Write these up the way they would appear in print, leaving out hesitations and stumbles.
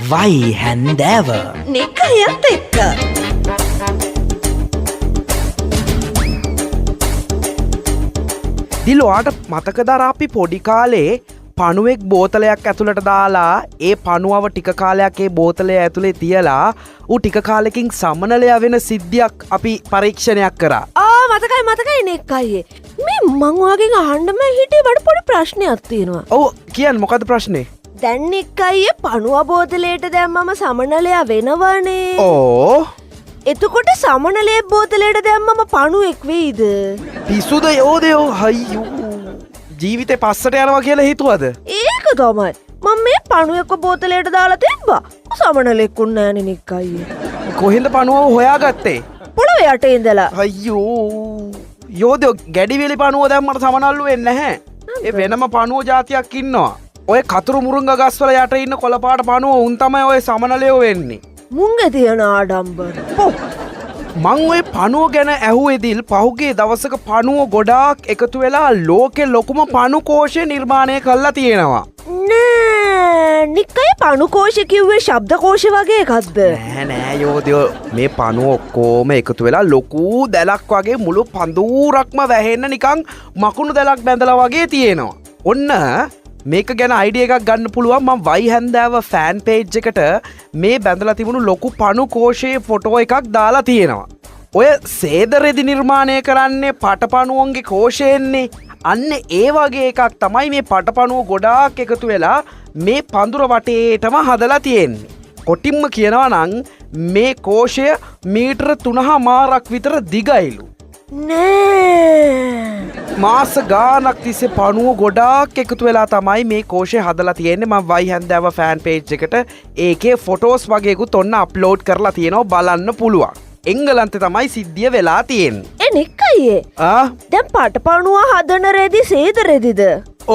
වයි හැන්දෑව නිකයත් එක්ක දිලොයාට මතකද අර අපි පොඩි කාලේ පණුවෙක් බෝතලයක් ඇතුළට දාලා ඒ පණුවව ටික කාලයක් ඒ බෝතලය ඇතුලේ තියලා ඌ ටික කාලෙකින් සමනලයා වෙන සිද්ධියක් අපි පරීක්ෂණයක් කරා. මතකයි නෙක් අයියේ මේ මං ඔයාගෙන් අහන්නම හිටියේ බඩ පොඩි ප්‍රශ්නයක් තියෙනවා. ඔව් කියන්න මොකද්ද ප්‍රශ්නේ? දැන් නෙක් අයියේ පණුව බෝතලයට දැම්මම සමනලයා වෙනවනේ. ඕ එතකොට සමනලයේ බෝතලයට දැම්මම පණුවෙක් වෙයිද? පිස්සුද යෝදයෝ හයියෝ ජීවිතේ පස්සට යනවා කියලා හිතුවද? ඒක තමයි. මම මේ පණුවෙක්ව බෝතලයට දාලා තිබ්බා. සමනලෙක්කුන් නෑනේ නෙක් අයියේ. කොහෙන්ද පණුව හොයාගත්තේ? පොළොව යට ඉඳලා. අයියෝ යෝදයෝ ගැඩිවිලි පණුව දැම්මට සමනල්ලු වෙන්නේ නැහැ. ඒ වෙනම පණුව జాතියක් ඉන්නවා. ඔය කතුරු මුරුංග ගස්වල යට ඉන්න කොළපාට පණුව උන් තමයි ඔය සමනලයෝ වෙන්නේ. මුංගේ තියෙන ආඩම්බර. මං ඔය පණුව ගැන ඇහුවෙදිල් පහුගේ දවසක පණුව ගොඩාක් එකතු වෙලා ලෝකෙ ලොකුම පණු කෝෂය නිර්මාණය කරලා තියෙනවා. නෑ නික්කය පණු කෝෂ කිව්වේ ශබ්ද කෝෂ වගේ එකක්ද? නෑ යෝදයෝ මේ පණුව ඔක්කෝම එකතු වෙලා ලොකු දැලක් වගේ මුළු පඳූරක්ම වැහෙන්න නිකං මකුණු දැලක් බැඳලා වගේ තියෙනවා. ඔන්න මේක ගැන අයිඩිය එකක් ගන්න පුළුවන් මම වයි හැන්දෑව ෆෑන් පේජ් එකට මේ බැඳලා තිබුණු ලොකු පණු කෝෂයේ ෆොටෝ එකක් දාලා තියෙනවා. ඔය සේදරෙදි නිර්මාණය කරන්නේ පටපණුවන්ගේ කෝෂයෙන්නේ. අන්න ඒ වගේ එකක් තමයි මේ පටපණුව ගොඩාක් එකතු වෙලා මේ පඳුර වටේටම හදලා තියෙන්නේ. කොටින්ම කියනවා නම් මේ කෝෂය මීටර 3.5 විතර දිගයිලු. නෑ මාස ගානක් තිස්සේ පණුව ගොඩාක් එකතු වෙලා තමයි මේ කෝෂය හදලා තියෙන්නේ. මම වයි හැන්දෑව ෆෑන් පේජ් එකට ඒකේ ෆොටෝස් වගේකුත් ඔන්න අප්ලෝඩ් කරලා තියෙනවා බලන්න පුළුවන්. එංගලන්තේ තමයි සිද්ධිය වෙලා තියෙන්නේ. නෙක් අයියේ දැන් පටපණුව හදන රෙදි සේද රෙදිද?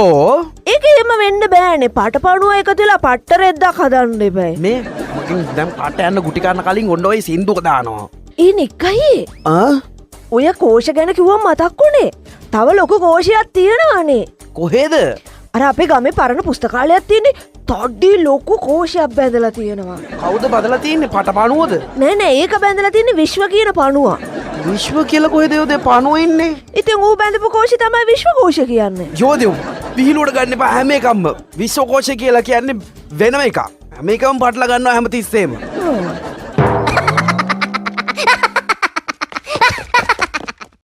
ඕ ඒක එහෙම වෙන්න බෑනේ. පටපණුව එකතු වෙලා පට්ට රෙද්දක් හදන්න එපා. මේ මගෙන් දැන් පාට යන්න ගුටි කන්න කලින් ඔන්න ඔය සින්දුක දානවා. නෙක් අයියේ ඔය කෝෂ ගැන කිව්වම මතක් වුණේ. තව ලොකු කෝෂයක් තියෙනවානේ. කොහෙද? අර අපේ ගමේ පරණ පුස්තකාලයක් තියෙන්නේ. තඩි ලොකු කෝෂයක් බැඳලා තියෙනවා. කවුද බදලා තියෙන්නේ? පටපණුවද? නෑ ඒක බැඳලා තියෙන්නේ විශ්ව කියන පණුව. විශ්ව කියලා කොහෙද යෝදේ පණුව ඉන්නේ? ඉතින් ඌ බැඳපු කෝෂය තමයි විශ්ව කෝෂ කියන්නේ. යෝදේ විහිළුවට ගන්න එපා හැම එකක්ම. විශ්ව කෝෂ කියලා කියන්නේ වෙනම එකක්. හැම එකම පටල ගන්නවා හැමතිස්සෙම.